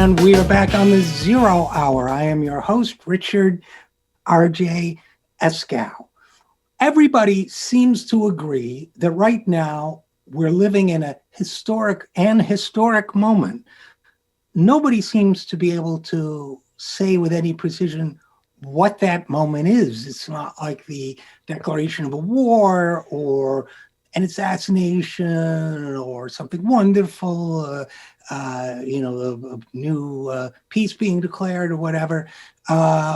And we are back on the 0 Hour. I am your host, Richard RJ Eskow. Everybody seems to agree that right now we're living in a historic moment. Nobody seems to be able to say with any precision what that moment is. It's not like the declaration of a war or an assassination or something wonderful, a new peace being declared or whatever.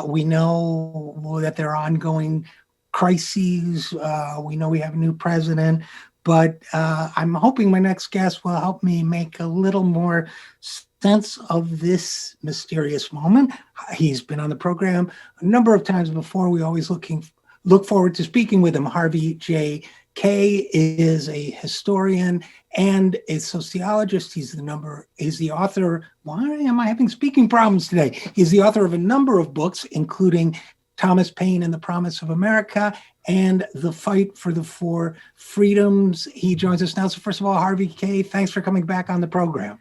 We know that there are ongoing crises. We know we have a new president, but I'm hoping my next guest will help me make a little more sense of this mysterious moment. He's been on the program a number of times before. We always look forward to speaking with him. Harvey J. Kaye is a historian and a sociologist. He's the author. Why am I having speaking problems today? He's the author of a number of books, including Thomas Paine and the Promise of America and The Fight for the Four Freedoms. He joins us now. So first of all, Harvey Kaye, thanks for coming back on the program.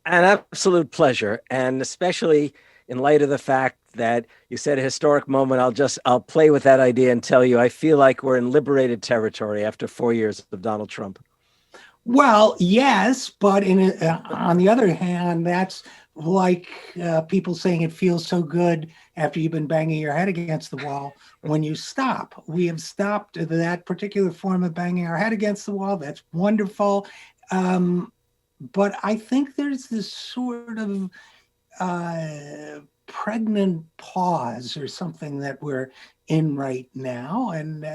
An absolute pleasure, and especially in light of the fact that you said a historic moment, I'll play with that idea and tell you I feel like we're in liberated territory after 4 years of Donald Trump. Well, yes, but on the other hand, that's like people saying it feels so good after you've been banging your head against the wall when you stop. We have stopped that particular form of banging our head against the wall. That's wonderful. But I think there's this sort of pregnant pause or something that we're in right now. And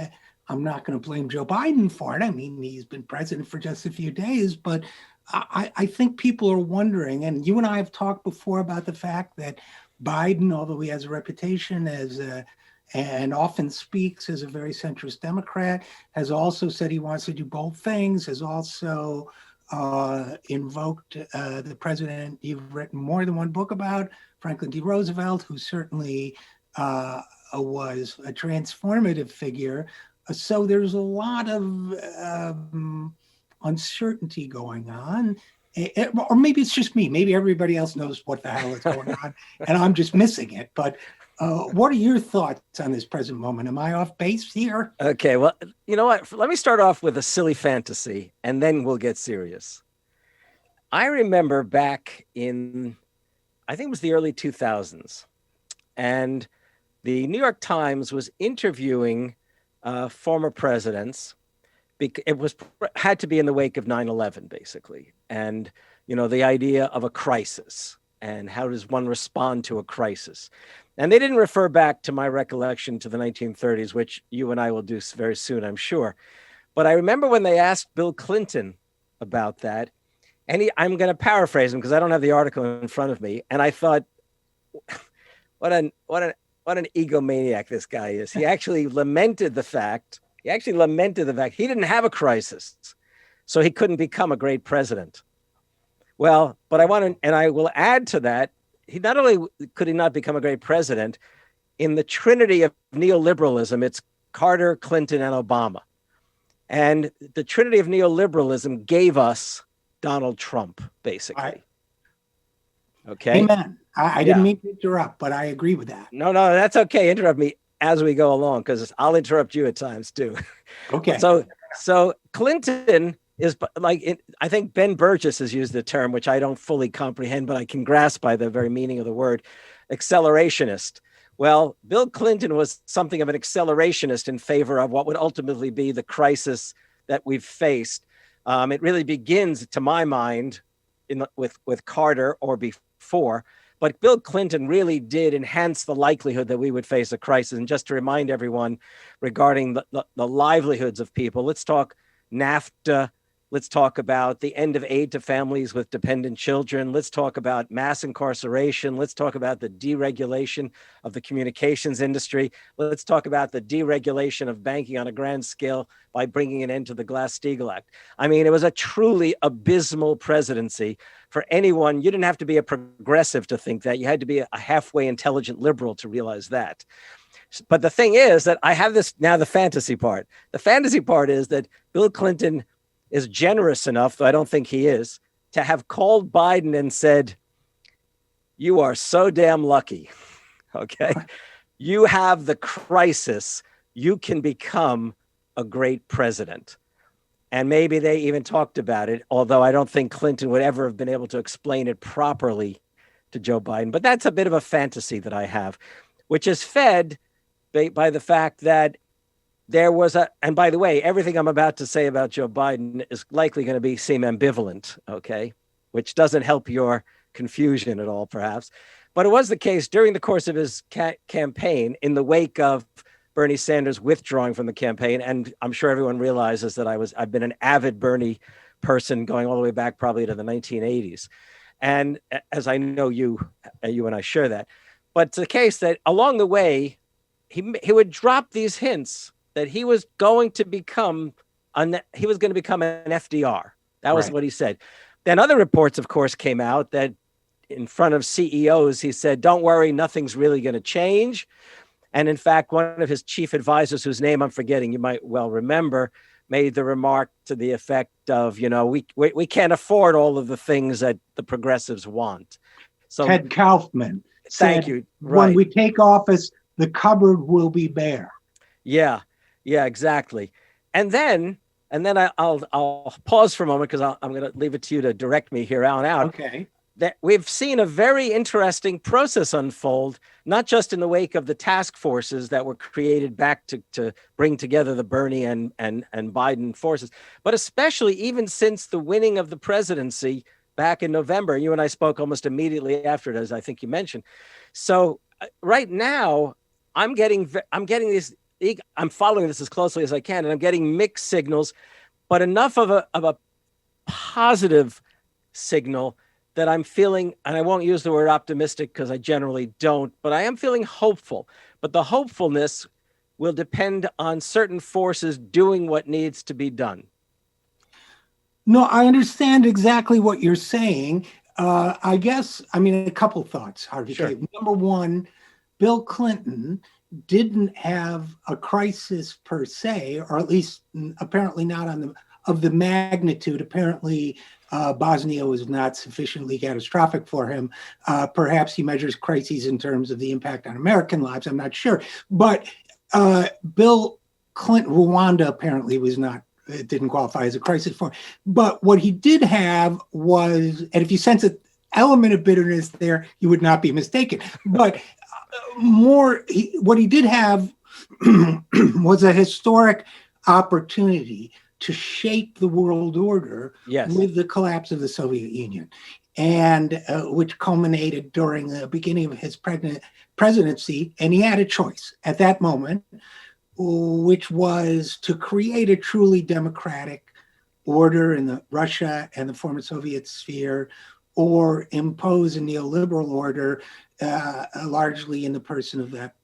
I'm not going to blame Joe Biden for it. I mean, he's been president for just a few days, but I think people are wondering, and you and I have talked before about the fact that Biden, although he has a reputation as and often speaks as a very centrist Democrat, has also said he wants to do both things, has also invoked the president you've written more than one book about, Franklin D. Roosevelt, who certainly was a transformative figure. So there's a lot of uncertainty going on. Or maybe it's just me. Maybe everybody else knows what the hell is going on and I'm just missing it. But what are your thoughts on this present moment? Am I off base here? Okay, well, you know what? Let me start off with a silly fantasy, and then we'll get serious. I remember back in, I think it was the early 2000s, and the New York Times was interviewing former presidents. It had to be in the wake of 9/11, basically. And, you know, the idea of a crisis and how does one respond to a crisis. And they didn't refer back to my recollection to the 1930s, which you and I will do very soon, I'm sure. But I remember when they asked Bill Clinton about that, and I'm going to paraphrase him because I don't have the article in front of me. And I thought, what an egomaniac this guy is. He actually lamented the fact he didn't have a crisis, so he couldn't become a great president. Well, but I will add to that, he not only could he not become a great president, in the trinity of neoliberalism, it's Carter, Clinton, and Obama. And the trinity of neoliberalism gave us Donald Trump, basically. Okay. Amen. I didn't mean to interrupt, but I agree with that. No, that's okay. Interrupt me as we go along, because I'll interrupt you at times too. Okay. So Clinton is like, I think Ben Burgess has used the term, which I don't fully comprehend, but I can grasp by the very meaning of the word, accelerationist. Well, Bill Clinton was something of an accelerationist in favor of what would ultimately be the crisis that we've faced. It really begins, to my mind, with Carter or before. But Bill Clinton really did enhance the likelihood that we would face a crisis. And just to remind everyone regarding the livelihoods of people, let's talk NAFTA. Let's talk about the end of aid to families with dependent children. Let's talk about mass incarceration. Let's talk about the deregulation of the communications industry. Let's talk about the deregulation of banking on a grand scale by bringing an end to the Glass-Steagall Act. I mean, it was a truly abysmal presidency for anyone. You didn't have to be a progressive to think that. You had to be a halfway intelligent liberal to realize that. But the thing is that I have this now, the fantasy part. The fantasy part is that Bill Clinton is generous enough, though I don't think he is, to have called Biden and said, you are so damn lucky. Okay. You have the crisis. You can become a great president. And maybe they even talked about it, although I don't think Clinton would ever have been able to explain it properly to Joe Biden. But that's a bit of a fantasy that I have, which is fed by the fact that there was and by the way, everything I'm about to say about Joe Biden is likely going to seem ambivalent, okay, which doesn't help your confusion at all, perhaps. But it was the case during the course of his campaign, in the wake of Bernie Sanders withdrawing from the campaign. And I'm sure everyone realizes that I've been an avid Bernie person going all the way back probably to the 1980s. And as I know you and I share that, but it's the case that along the way, he would drop these hints that he was going to become an FDR. That was what he said. Then other reports, of course, came out that in front of CEOs, he said, don't worry, nothing's really going to change. And in fact, one of his chief advisors, whose name I'm forgetting, you might well remember, made the remark to the effect of, we can't afford all of the things that the progressives want. So Ted Kaufman thank you. When we take office, the cupboard will be bare. Yeah, exactly. And then I'll pause for a moment because I'm going to leave it to you to direct me here on out. Okay. That we've seen a very interesting process unfold, not just in the wake of the task forces that were created back to bring together the Bernie and Biden forces, but especially even since the winning of the presidency back in November. You and I spoke almost immediately after it, as I think you mentioned. So right now, I'm following this as closely as I can, and I'm getting mixed signals, but enough of a positive signal that I'm feeling, and I won't use the word optimistic because I generally don't, but I am feeling hopeful. But the hopefulness will depend on certain forces doing what needs to be done. No, I understand exactly what you're saying. I guess, a couple thoughts, Harvey. Sure. Number one, Bill Clinton didn't have a crisis per se, or at least apparently not of the magnitude. Apparently, Bosnia was not sufficiently catastrophic for him. Perhaps he measures crises in terms of the impact on American lives. I'm not sure. But Bill Clinton, Rwanda apparently it didn't qualify as a crisis for him. But what he did have was, and if you sense an element of bitterness there, you would not be mistaken. But what he did have was a historic opportunity to shape the world order with the collapse of the Soviet Union, and which culminated during the beginning of his presidency. And he had a choice at that moment, which was to create a truly democratic order in the Russia and the former Soviet sphere, or impose a neoliberal order, largely in the person of that,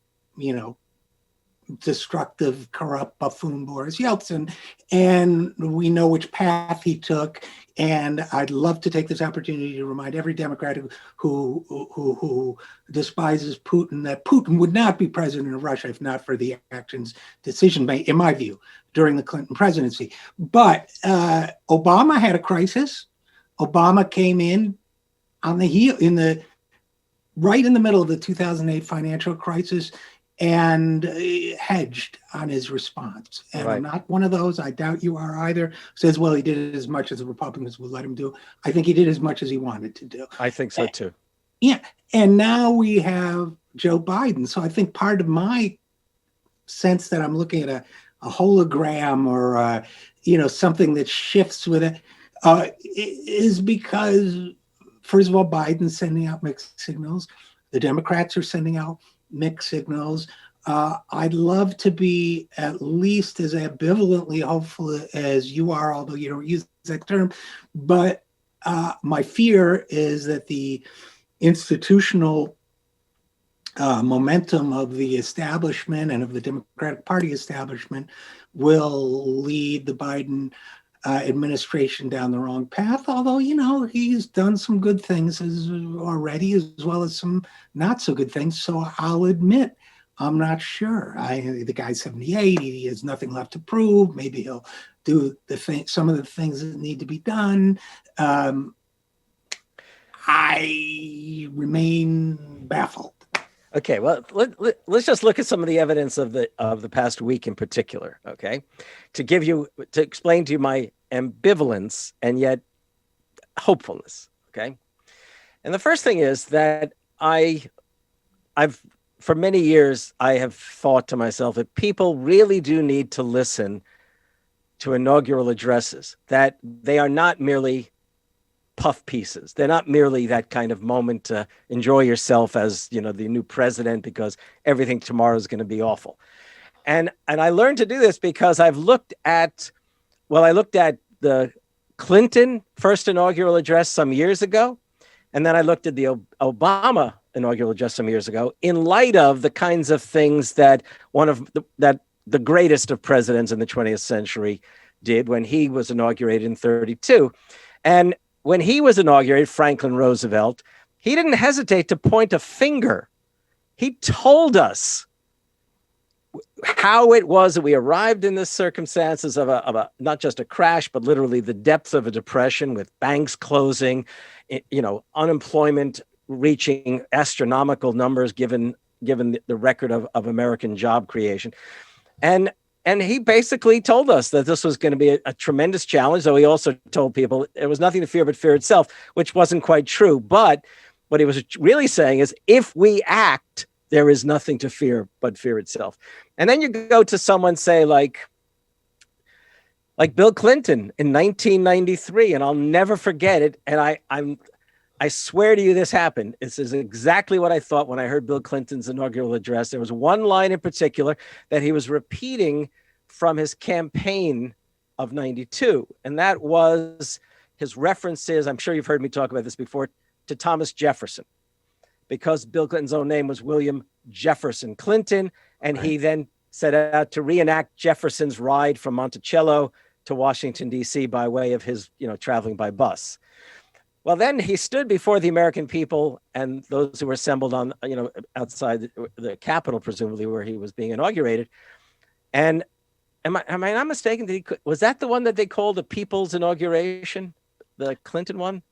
destructive, corrupt buffoon Boris Yeltsin. And we know which path he took. And I'd love to take this opportunity to remind every Democrat who despises Putin that Putin would not be president of Russia if not for the decision made, in my view, during the Clinton presidency. But Obama had a crisis. Obama came in on the right in the middle of the 2008 financial crisis and hedged on his response. And I'm not one of those, I doubt you are either, says, well, he did as much as the Republicans would let him do. I think he did as much as he wanted to do. I think so too. Yeah. And now we have Joe Biden. So I think part of my sense that I'm looking at a hologram or, something that shifts with it is because, first of all, Biden's sending out mixed signals. The Democrats are sending out mixed signals. I'd love to be at least as ambivalently hopeful as you are, although you don't use that term. But my fear is that the institutional momentum of the establishment and of the Democratic Party establishment will lead the Biden administration down the wrong path, although, he's done some good things already, as well as some not so good things. So I'll admit, I'm not sure. The guy's 78, he has nothing left to prove. Maybe he'll do some of the things that need to be done. I remain baffled. Okay, well, let's just look at some of the evidence of the past week in particular, okay? To explain to you my ambivalence and yet hopefulness, okay? And the first thing is that I've for many years I have thought to myself that people really do need to listen to inaugural addresses, that they are not merely puff pieces. They're not merely that kind of moment to enjoy yourself as, the new president because everything tomorrow is going to be awful. And I learned to do this because I looked at the Clinton first inaugural address some years ago, and then I looked at the Obama inaugural address some years ago in light of the kinds of things that the greatest of presidents in the 20th century did when he was inaugurated in 1932. And when he was inaugurated, Franklin Roosevelt, he didn't hesitate to point a finger. He told us how it was that we arrived in the circumstances of a not just a crash, but literally the depths of a depression with banks closing, unemployment reaching astronomical numbers given the record of American job creation. And he basically told us that this was going to be a tremendous challenge, though he also told people there was nothing to fear but fear itself, which wasn't quite true. But what he was really saying is if we act, there is nothing to fear but fear itself. And then you go to someone, say, like Bill Clinton in 1993, and I'll never forget it. And I swear to you, this happened. This is exactly what I thought when I heard Bill Clinton's inaugural address. There was one line in particular that he was repeating from his campaign of 92. And that was his references, I'm sure you've heard me talk about this before, to Thomas Jefferson, because Bill Clinton's own name was William Jefferson Clinton. And he then set out to reenact Jefferson's ride from Monticello to Washington, D.C. by way of his, traveling by bus. Well, then he stood before the American people and those who were assembled on, outside the Capitol, presumably where he was being inaugurated. And am I not mistaken? Was that the one that they called the People's Inauguration, the Clinton one?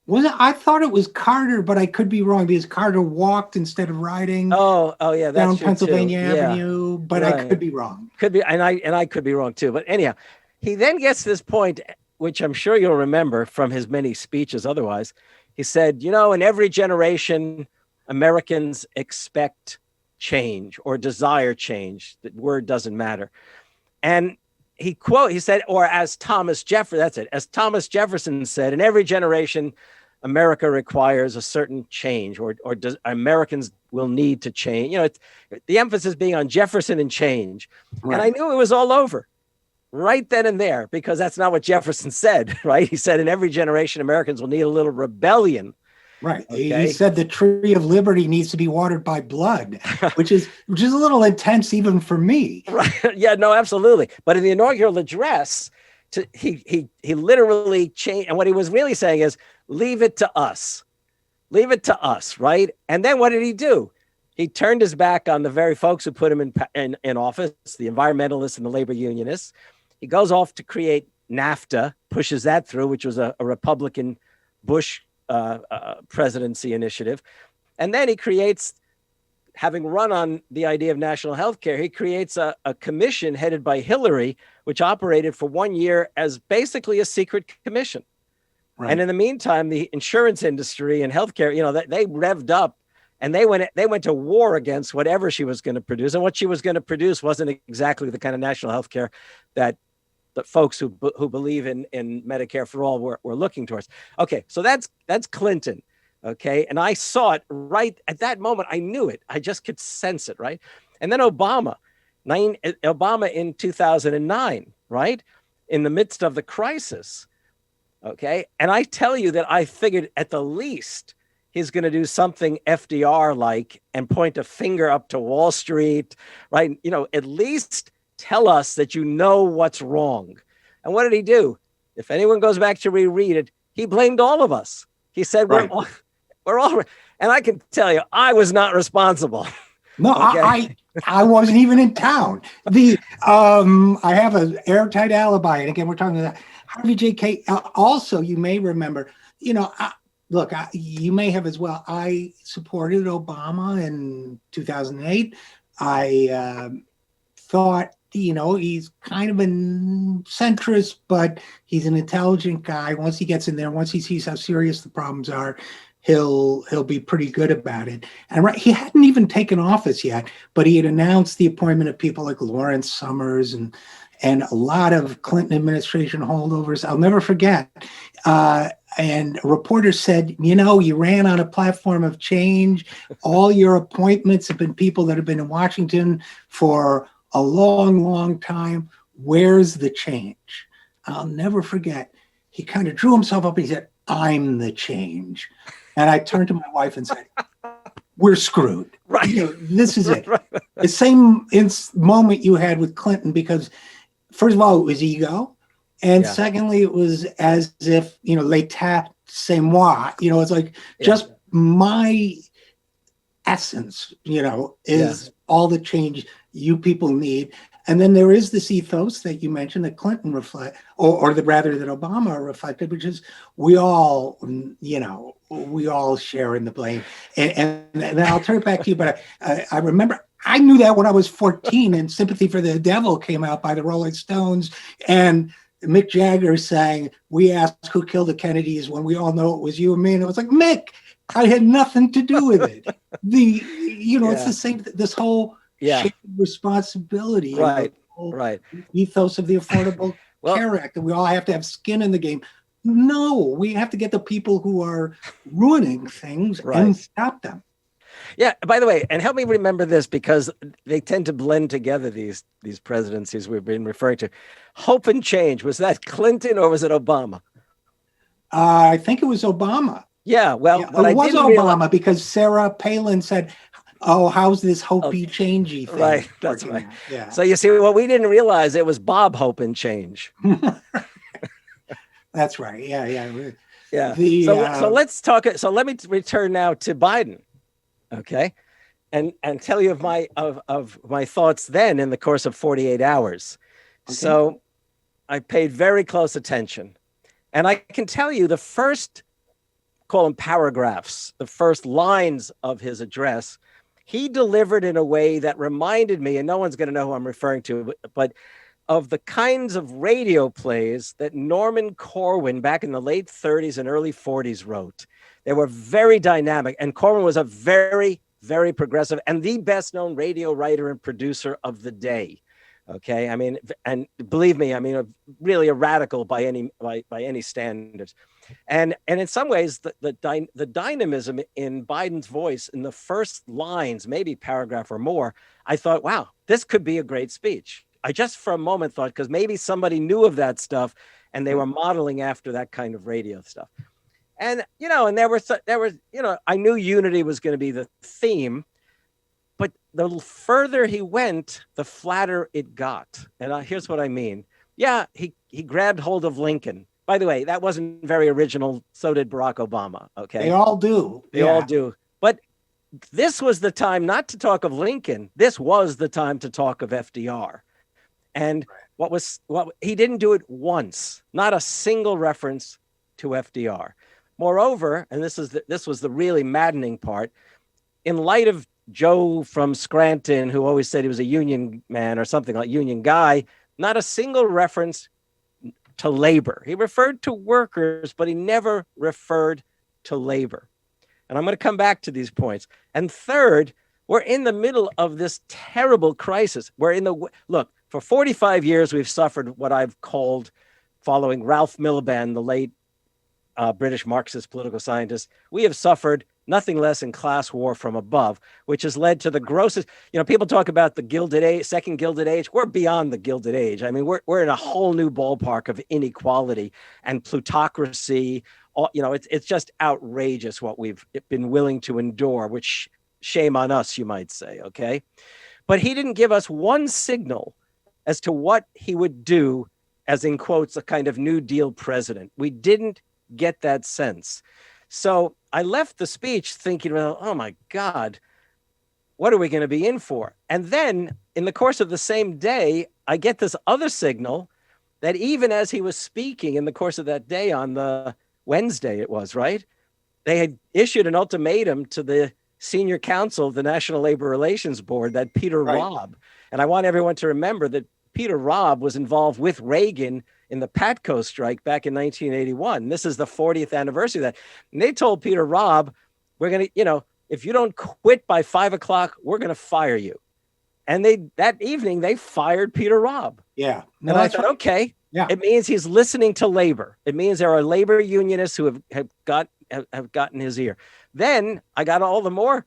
Was it? I thought it was Carter, but I could be wrong because Carter walked instead of riding. Oh yeah, that's down true Pennsylvania too. Avenue, but right. I could be wrong. Could be, and I could be wrong too. But anyhow, he then gets to this point, which I'm sure you'll remember from his many speeches otherwise. He said, in every generation, Americans expect change or desire change. The word doesn't matter. And he said, or as Thomas Jefferson said, in every generation, America requires a certain change, or Americans will need to change. The emphasis being on Jefferson and change. Right. And I knew it was all over right then and there, because that's not what Jefferson said, right? He said in every generation, Americans will need a little rebellion. Right. Okay? He said the tree of liberty needs to be watered by blood, which is a little intense even for me. Right. Yeah, no, absolutely. But in the inaugural address, he literally changed. And what he was really saying is, leave it to us. Leave it to us, right? And then what did he do? He turned his back on the very folks who put him in office, the environmentalists and the labor unionists. He goes off to create NAFTA, pushes that through, which was a Republican Bush presidency initiative. And then he creates, having run on the idea of national health care, he creates a commission headed by Hillary, which operated for 1 year as basically a secret commission. Right. And in the meantime, the insurance industry and healthcare, they revved up and they went to war against whatever she was going to produce. And what she was going to produce wasn't exactly the kind of national health care that the folks who believe in Medicare for all were looking towards. Okay, so that's Clinton. Okay, and I saw it right at that moment. I knew it. I just could sense it, right? And then Obama in 2009, right? In the midst of the crisis. Okay, and I tell you that I figured at the least he's going to do something FDR-like and point a finger up to Wall Street, right? At least tell us that what's wrong. And what did he do? If anyone goes back to reread it, he blamed all of us. He said, right. we're all, and I can tell you, I was not responsible. No, okay? I wasn't even in town. I have an airtight alibi. And again, we're talking about Harvey J. Kaye. Also, you may remember, look, you may have as well. I supported Obama in 2008. I thought, he's kind of a centrist, but he's an intelligent guy. Once he gets in there, once he sees how serious the problems are, he'll be pretty good about it. And he hadn't even taken office yet, but he had announced the appointment of people like Lawrence Summers and a lot of Clinton administration holdovers. I'll never forget. And a reporter said, you ran on a platform of change. All your appointments have been people that have been in Washington for a long, long time. Where's the change? I'll never forget. He kind of drew himself up and he said, I'm the change. And I turned to my wife and said, we're screwed. Right. This is it. Right. The same moment you had with Clinton, because first of all, it was ego. And secondly, it was as if, l'état, c'est moi. It's like just my essence, is all the change you people need. And then there is this ethos that you mentioned that Clinton reflect, or rather that Obama reflected, which is we all share in the blame. And I'll turn it back to you, but I remember I knew that when I was 14 and Sympathy for the Devil came out by the Rolling Stones, and Mick Jagger sang, we asked who killed the Kennedys when we all know it was you and me. And it was like, Mick, I had nothing to do with it. It's the same, this whole shared responsibility. Right. Ethos of the Affordable Care Act, that we all have to have skin in the game. No, we have to get the people who are ruining things and stop them. Yeah, by the way, and help me remember this, because they tend to blend together, these presidencies we've been referring to. Hope and change, was that Clinton or was it Obama? I think it was Obama. Yeah, well, it was Obama because Sarah Palin said, oh, how's this hopey changey thing? Right, that's right. Yeah. So you see, what we didn't realize, it was Bob Hope and Change. That's right. Yeah. So let's talk. So let me return now to Biden. Okay. And tell you of my thoughts then in the course of 48 hours. Okay. So I paid very close attention. And I can tell you the first, call them paragraphs, the first lines of his address, he delivered in a way that reminded me, and no one's going to know who I'm referring to, but of the kinds of radio plays that Norman Corwin back in the late 30s and early 40s wrote. They were very dynamic, and Corwin was a very, very progressive and the best known radio writer and producer of the day. Okay, I mean, and believe me, I mean, really a radical by any standards. And in some ways, the dynamism in Biden's voice in the first lines, maybe paragraph or more, I thought, wow, this could be a great speech. I just for a moment thought, because maybe somebody knew of that stuff and they were modeling after that kind of radio stuff. And, and there was, I knew unity was going to be the theme, but the further he went, the flatter it got. And here's what I mean. Yeah, he grabbed hold of Lincoln. By the way, that wasn't very original. So did Barack Obama. Okay. They all do. They all do. But this was the time not to talk of Lincoln. This was the time to talk of FDR. And what he didn't do it once, not a single reference to FDR. Moreover, and this was the really maddening part, in light of Joe from Scranton, who always said he was a union man or something like union guy, not a single reference to labor. He referred to workers, but he never referred to labor. And I'm going to come back to these points. And third, we're in the middle of this terrible crisis. Look, for 45 years, we've suffered what I've called, following Ralph Miliband, the late British Marxist political scientist, we have suffered nothing less than class war from above, which has led to the grossest, people talk about the Gilded Age, second Gilded Age. We're beyond the Gilded Age. I mean, we're in a whole new ballpark of inequality and plutocracy. It's just outrageous what we've been willing to endure, which shame on us, you might say, okay? But he didn't give us one signal as to what he would do as, in quotes, a kind of New Deal president. We didn't get that sense. So I left the speech thinking, well, oh my God, what are we going to be in for? And then in the course of the same day, I get this other signal that even as he was speaking in the course of that day on the Wednesday, it was, right? they had issued an ultimatum to the senior counsel of the National Labor Relations Board, that Peter Right. Robb. And I want everyone to remember that Peter Robb was involved with Reagan in the Patco strike back in 1981. This is the 40th anniversary of that. And they told Peter Robb, we're going to, if you don't quit by 5 o'clock, we're going to fire you. And that evening, they fired Peter Robb. Yeah. No, and I thought, okay, yeah, it means he's listening to labor. It means there are labor unionists who have gotten his ear. Then I got all the more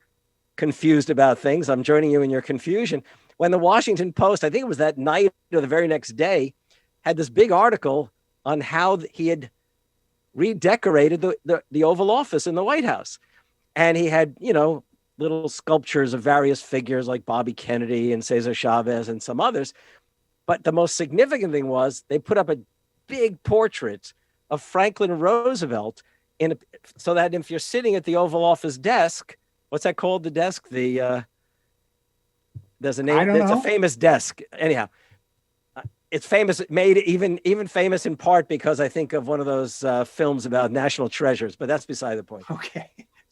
confused about things. I'm joining you in your confusion. When the Washington Post, I think it was that night or the very next day, had this big article on how he had redecorated the Oval Office in the White House. And he had, little sculptures of various figures like Bobby Kennedy and Cesar Chavez and some others. But the most significant thing was they put up a big portrait of Franklin Roosevelt so that if you're sitting at the Oval Office desk, what's that called? The desk? There's a name. It's a famous desk. Anyhow, it's famous. It made even famous in part because I think of one of those films about national treasures. But that's beside the point. Okay.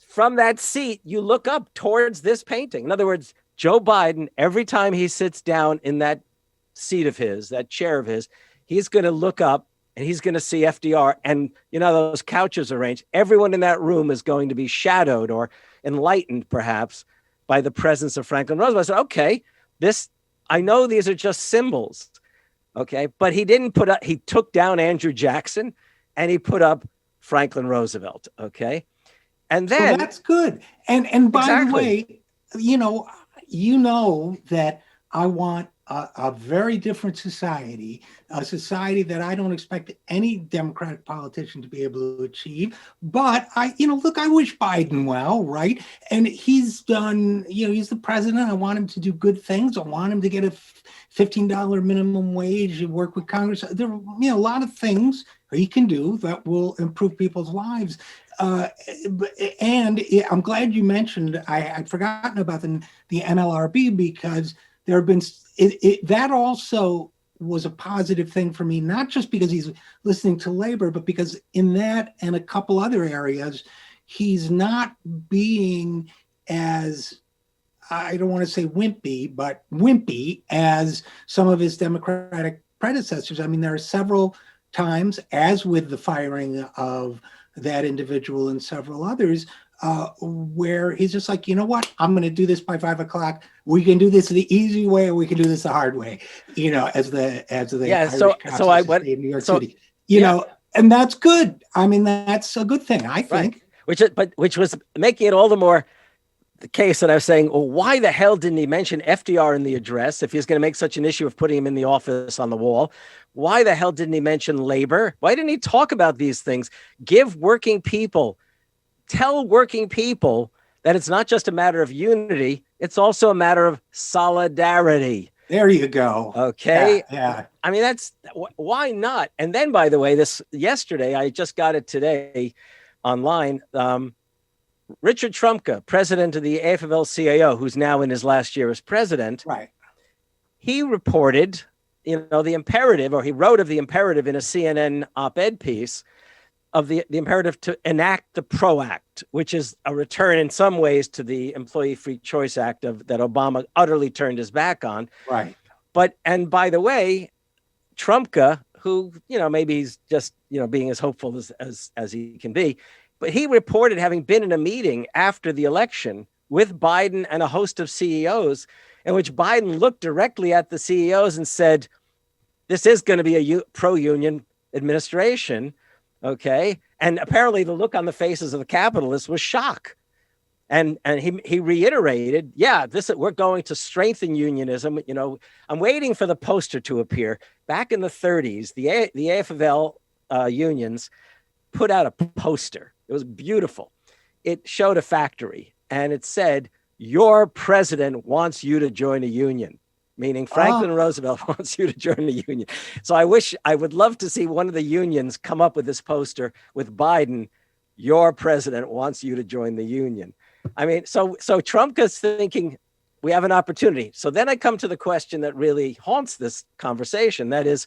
From that seat, you look up towards this painting. In other words, Joe Biden, every time he sits down in that seat of his, that chair of his, he's going to look up and he's going to see FDR. And those couches arranged, everyone in that room is going to be shadowed or enlightened perhaps by the presence of Franklin Roosevelt. I said, okay, I know these are just symbols. Okay. But he took down Andrew Jackson and he put up Franklin Roosevelt. Okay. And then so that's good. And by the way, you know that I want a very different society, a society that I don't expect any Democratic politician to be able to achieve. But I wish Biden well, right? And he's done, he's the president. I want him to do good things. I want him to get a $15 minimum wage and work with Congress. There are, a lot of things he can do that will improve people's lives. And I'm glad you mentioned, I'd forgotten about the NLRB, because there have been, that also was a positive thing for me, not just because he's listening to labor, but because in that and a couple other areas, he's not being as, I don't want to say wimpy, but wimpy as some of his Democratic predecessors. I mean, there are several times, as with the firing of that individual and several others, where he's just like, you know what, I'm going to do this by 5 o'clock. We can do this the easy way, or we can do this the hard way. As the Irish so I went in New York City. And that's good. I mean, that's a good thing, I think. Right. Which was making it all the more the case that I was saying, well, why the hell didn't he mention FDR in the address if he's going to make such an issue of putting him in the office on the wall? Why the hell didn't he mention labor? Why didn't he talk about these things? Tell working people that it's not just a matter of unity, it's also a matter of solidarity. There you go. Okay. Yeah. I mean, why not? And then, by the way, yesterday, I just got it today online. Richard Trumka, president of the AFL-CIO, who's now in his last year as president, right? He reported, the imperative, or he wrote of the imperative in a CNN op-ed piece of the imperative to enact the PRO Act, which is a return in some ways to the Employee Free Choice Act that Obama utterly turned his back on. Right. And by the way, Trumka, who, maybe he's just, being as hopeful as he can be, but he reported having been in a meeting after the election with Biden and a host of CEOs, in which Biden looked directly at the CEOs and said, this is going to be a pro-union administration. Okay. And apparently the look on the faces of the capitalists was shock. And he reiterated, we're going to strengthen unionism. I'm waiting for the poster to appear. Back in the 30s, the AFL unions put out a poster. It was beautiful. It showed a factory and it said, your president wants you to join a union, meaning Franklin Roosevelt wants you to join the union. So I would love to see one of the unions come up with this poster with Biden, your president wants you to join the union. I mean, so Trumka's thinking we have an opportunity. So then I come to the question that really haunts this conversation. That is,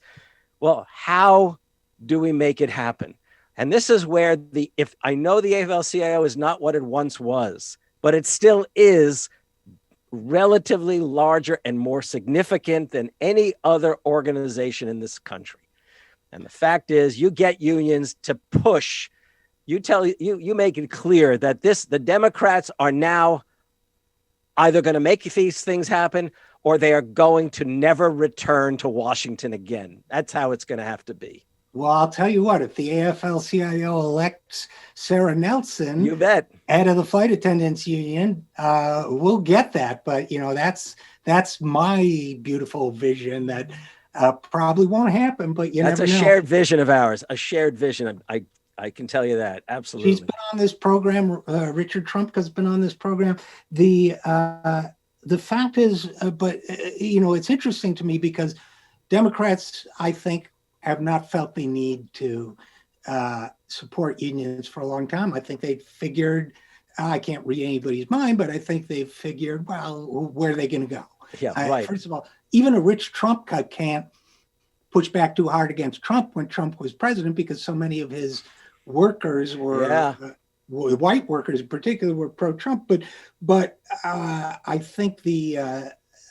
well, how do we make it happen? And this is where if I know the AFL-CIO is not what it once was, but it still is relatively larger and more significant than any other organization in this country. And the fact is, you get unions to push. You make it clear that the Democrats are now either going to make these things happen or they are going to never return to Washington again. That's how it's going to have to be. Well, I'll tell you what, if the AFL-CIO elects Sarah Nelson, you bet, head of the flight attendants union, we'll get that. But, that's my beautiful vision that probably won't happen, but that's never know. Shared vision of ours, a shared vision. I can tell you that. Absolutely. She's been on this program. Richard Trump has been on this program. The fact is, it's interesting to me because Democrats, I think, have not felt the need to support unions for a long time. I think they figured, I can't read anybody's mind, but I think they figured, well, where are they going to go? Yeah, right. First of all, even a rich Trump can't push back too hard against Trump when Trump was president because so many of his workers were white workers in particular were pro-Trump. But I think the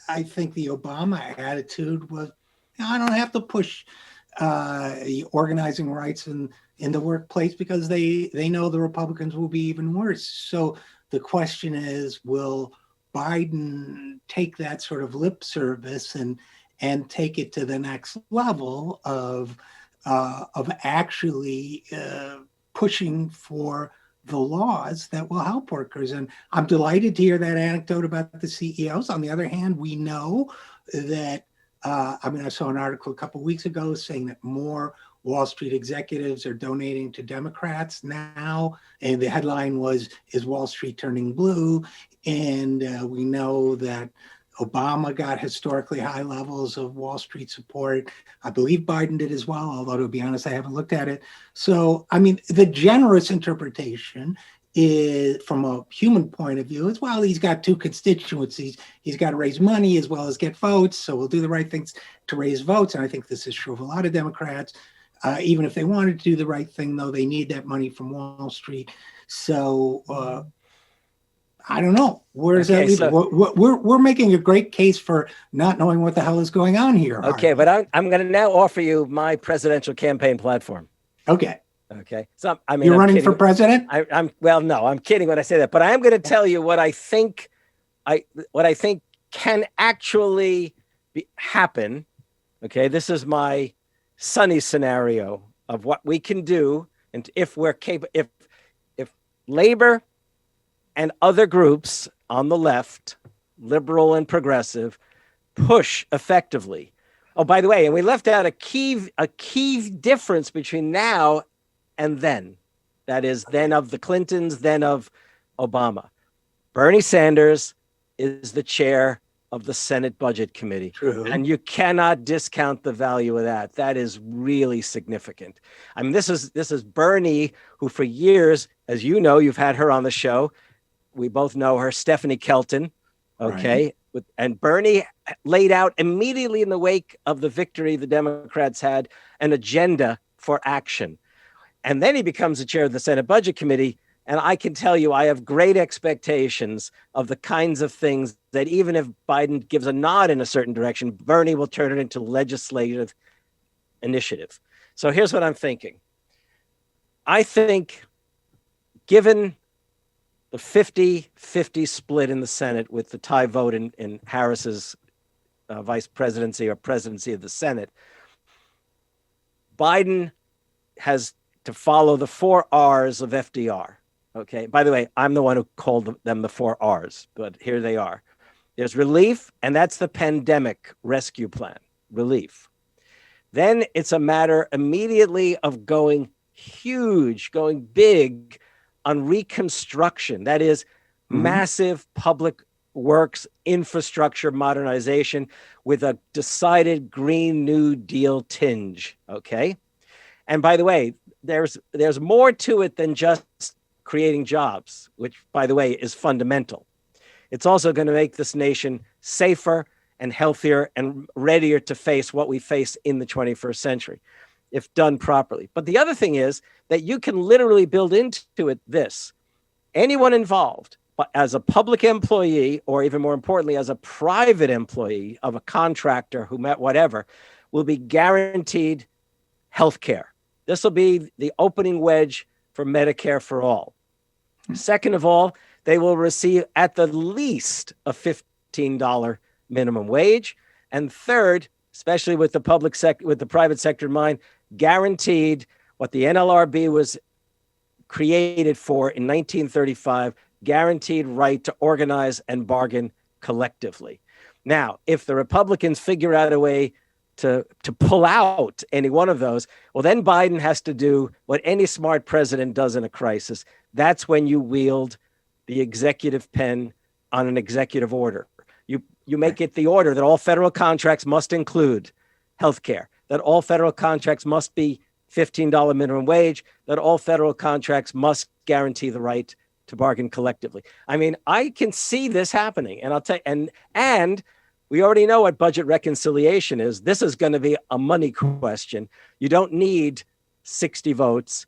Obama attitude was, I don't have to push organizing rights in the workplace because they know the Republicans will be even worse. So the question is, will Biden take that sort of lip service and take it to the next level of actually pushing for the laws that will help workers? And I'm delighted to hear that anecdote about the CEOs. On the other hand, we know that I saw an article a couple of weeks ago saying that more Wall Street executives are donating to Democrats now. And the headline was, "Is Wall Street turning blue?" And we know that Obama got historically high levels of Wall Street support. I believe Biden did as well, although to be honest, I haven't looked at it. So, the generous interpretation is, from a human point of view, is, well, he's got two constituencies. He's got to raise money as well as get votes. So we'll do the right things to raise votes. And I think this is true of a lot of Democrats. Even if they wanted to do the right thing, though, they need that money from Wall Street. So I don't know. Where does that leave? So, we're making a great case for not knowing what the hell is going on here. Okay, Harvey. But I'm going to now offer you my presidential campaign platform. Okay. So you're running for president? I'm kidding when I say that, but I am going to tell you what I think can actually happen. Okay, this is my sunny scenario of what we can do, and if we're capable, if labor and other groups on the left, liberal and progressive, push effectively. Oh, by the way, and we left out a key difference between now and then. That is, then of the Clintons, then of Obama. Bernie Sanders is the chair of the Senate Budget Committee. True. And you cannot discount the value of that. That is really significant. This is Bernie, who for years, as you know, you've had her on the show. We both know her, Stephanie Kelton. Okay. Right. And Bernie laid out immediately in the wake of the victory the Democrats had an agenda for action. And then he becomes the chair of the Senate Budget Committee. And I can tell you, I have great expectations of the kinds of things that even if Biden gives a nod in a certain direction, Bernie will turn it into legislative initiative. So here's what I'm thinking. I think given the 50-50 split in the Senate with the tie vote in Harris's vice presidency or presidency of the Senate, Biden has to follow the 4 R's of FDR. Okay. By the way, I'm the one who called them the 4 R's, but here they are. There's relief, and that's the pandemic rescue plan, relief. Then it's a matter immediately of going huge, going big on reconstruction. That is massive public works infrastructure modernization with a decided Green New Deal tinge. Okay. And by the way, there's more to it than just creating jobs, which, by the way, is fundamental. It's also going to make this nation safer and healthier and readier to face what we face in the 21st century. if done properly. But the other thing is that you can literally build into it this. Anyone involved, as a public employee, or even more importantly, as a private employee of a contractor who met whatever, will be guaranteed health care. This will be the opening wedge for Medicare for all. Second of all, they will receive at the least a $15 minimum wage. And third, especially with the private sector in mind, guaranteed what the NLRB was created for in 1935, guaranteed right to organize and bargain collectively. Now, if the Republicans figure out a way to pull out any one of those, well, then Biden has to do what any smart president does in a crisis. That's when you wield the executive pen on an executive order. You make it the order that all federal contracts must include health care, that all federal contracts must be $15 minimum wage, that all federal contracts must guarantee the right to bargain collectively. I mean, I can see this happening, and I'll tell you, and we already know what budget reconciliation is. This is going to be a money question. You don't need 60 votes,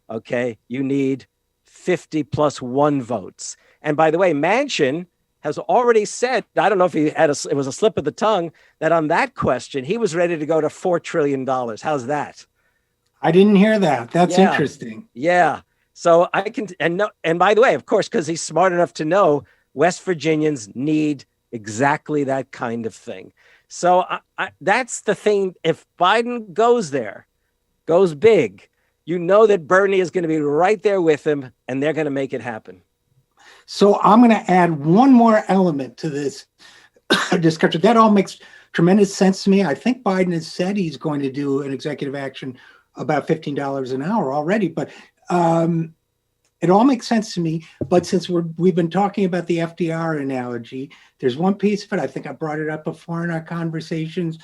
okay? You need 50 plus 1 votes. And by the way, Manchin has already said, I don't know if it was a slip of the tongue, that on that question, he was ready to go to $4 trillion. How's that? I didn't hear that. That's interesting. Yeah. So I can, and by the way, of course, because he's smart enough to know West Virginians need exactly that kind of thing. So that's the thing. If Biden goes big, you know that Bernie is going to be right there with him, and they're going to make it happen. So I'm going to add one more element to this discussion. That all makes tremendous sense to me. I think Biden has said he's going to do an executive action about $15 an hour already, but it all makes sense to me. But since we've been talking about the FDR analogy, there's one piece of it. I think I brought it up before in our conversations,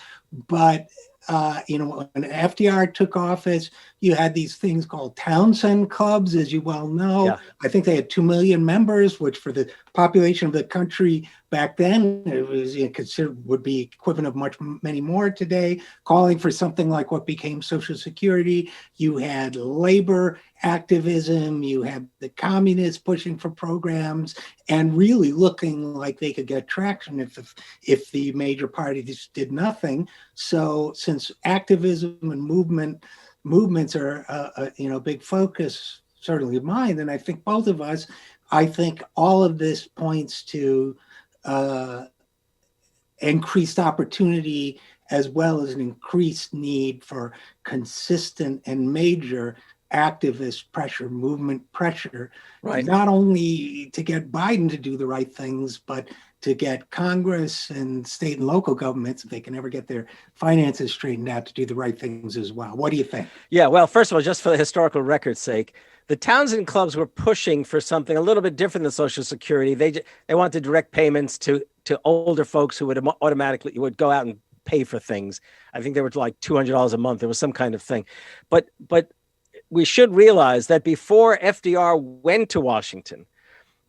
but when FDR took office, you had these things called Townsend clubs, as you well know. Yeah. I think they had 2 million members, which for the population of the country back then, it was considered would be equivalent of many more today, calling for something like what became Social Security. You had labor activism, you had the communists pushing for programs and really looking like they could get traction if the major parties did nothing. So since activism and movements are a big focus, certainly of mine, and I think both of us, I think all of this points to increased opportunity as well as an increased need for consistent and major activist pressure, movement pressure, right? Not only to get Biden to do the right things, but to get Congress and state and local governments, if they can ever get their finances straightened out, to do the right things as well. What do you think? Yeah, well, first of all, just for the historical record's sake, the Townsend clubs were pushing for something a little bit different than Social Security. They wanted direct payments to older folks who would would go out and pay for things. I think they were like $200 a month. There was some kind of thing. But we should realize that before FDR went to Washington,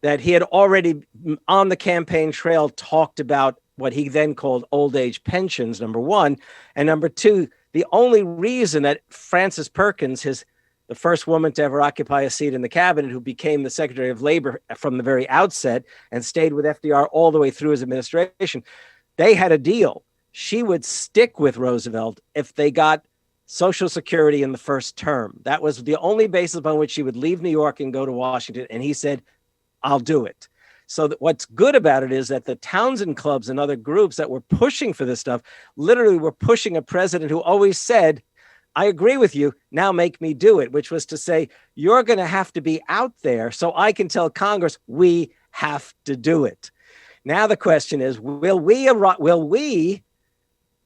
that he had already on the campaign trail talked about what he then called old age pensions, number one. And number two, the only reason that Frances Perkins, the first woman to ever occupy a seat in the cabinet, who became the Secretary of Labor from the very outset and stayed with FDR all the way through his administration, they had a deal. She would stick with Roosevelt if they got Social Security in the first term. That was the only basis upon which she would leave New York and go to Washington. And he said, I'll do it. So what's good about it is that the Townsend clubs and other groups that were pushing for this stuff literally were pushing a president who always said, I agree with you, now make me do it, which was to say, you're going to have to be out there so I can tell Congress we have to do it. Now the question is, will we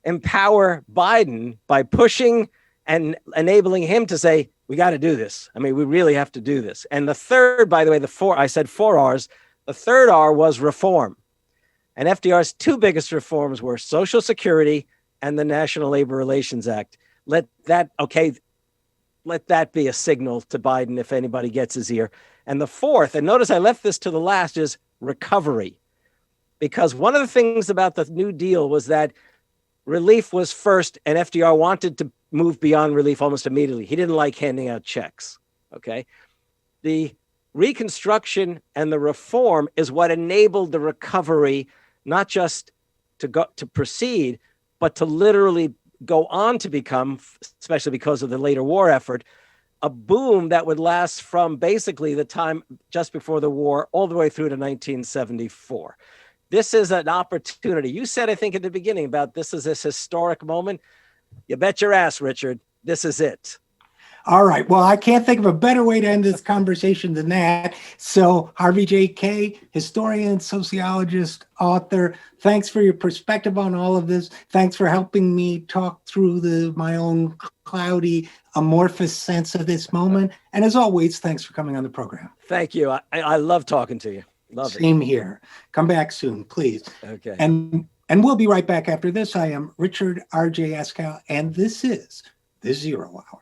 empower Biden by pushing and enabling him to say, we got to do this. I mean, we really have to do this. And the third, by the way, I said 4 R's. The third R was reform. And FDR's 2 biggest reforms were Social Security and the National Labor Relations Act. Let that be a signal to Biden if anybody gets his ear. And the fourth, and notice I left this to the last, is recovery. Because one of the things about the New Deal was that relief was first, and FDR wanted to move beyond relief almost immediately. He didn't like handing out checks. Okay. The Reconstruction and the reform is what enabled the recovery, not just to proceed, but to literally go on to become, especially because of the later war effort, a boom that would last from basically the time just before the war all the way through to 1974. This is an opportunity. You said, I think at the beginning about this historic moment. You bet your ass, Richard. This is it. All right. Well, I can't think of a better way to end this conversation than that. So, Harvey J. Kaye, historian, sociologist, author, thanks for your perspective on all of this. Thanks for helping me talk through my own cloudy, amorphous sense of this moment. And as always, thanks for coming on the program. Thank you. I love talking to you. Love it. Same here. Come back soon, please. Okay. And we'll be right back after this. I am Richard RJ Eskow, and this is The Zero Hour.